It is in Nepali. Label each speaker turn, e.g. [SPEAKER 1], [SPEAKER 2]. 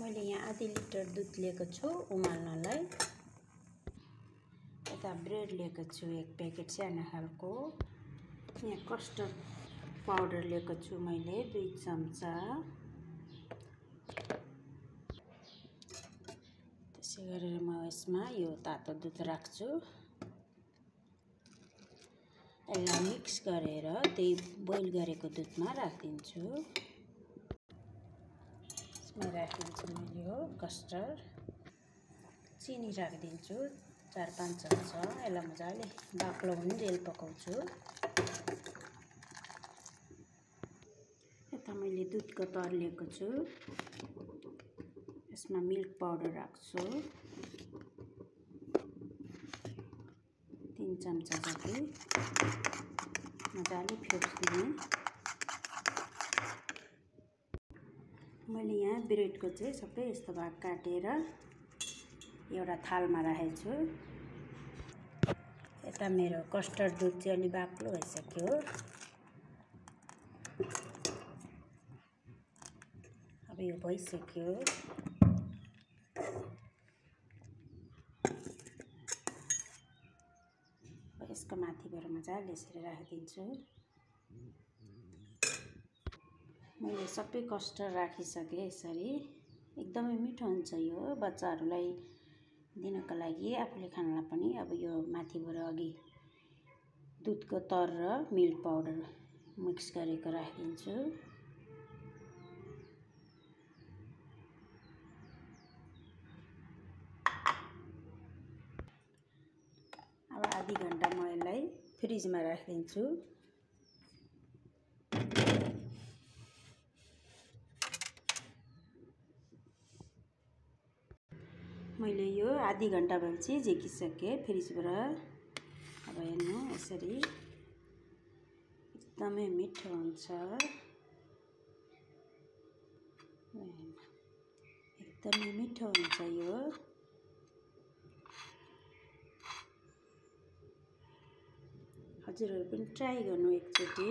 [SPEAKER 1] मैले यहाँ आधी लिटर दुध लिएको छु उमाल्नलाई। यता ब्रेड लिएको छु 1 प्याकेट सानो खालको। यहाँ कस्टर्ड पाउडर लिएको छु मैले 2 चम्चा। त्यसै गरेर म यसमा यो तातो दुध राख्छु। यसलाई मिक्स गरेर त्यही बोइल गरेको दुधमा राखिदिन्छु। यसमा राखिदिन्छु मैले यो कस्टर्ड, चिनी राखिदिन्छु 4-5 चम्चा। यसलाई मजाले बाक्लो हुन्जेल पकाउँछु। यता मैले दुधको तर लिएको छु, यसमा मिल्क पाउडर राख्छु 3 चम्चा जति। मजाले फिट्दिने। मैले यहाँ ब्रेडको चाहिँ सबै यस्तो भाग काटेर एउटा थालमा राखेको छु। यता मेरो कस्टर्ड दुध चाहिँ अलि बाक्लो भइसक्यो। अब यो भइसक्यो। यसको माथिबाट मजाले यसरी राखिदिन्छु। मैले सबै कस्टर्ड राखिसकेँ यसरी। एकदमै मिठो हुन्छ यो बच्चाहरूलाई दिनको लागि, आफूले खानलाई पनि। अब यो माथिबाट अघि दुधको तर र मिल्क पाउडर मिक्स गरेको राखिदिन्छु। अब आधी घण्टा म यसलाई फ्रिजमा राखिदिन्छु। मैले यो आधी घण्टा भएपछि झिकिसकेँ फ्रिजबाट। अब हेर्नु यसरी एकदमै मिठो हुन्छ। एकदमै मिठो हुन्छ यो। हजुरहरू पनि ट्राई गर्नु एकचोटि।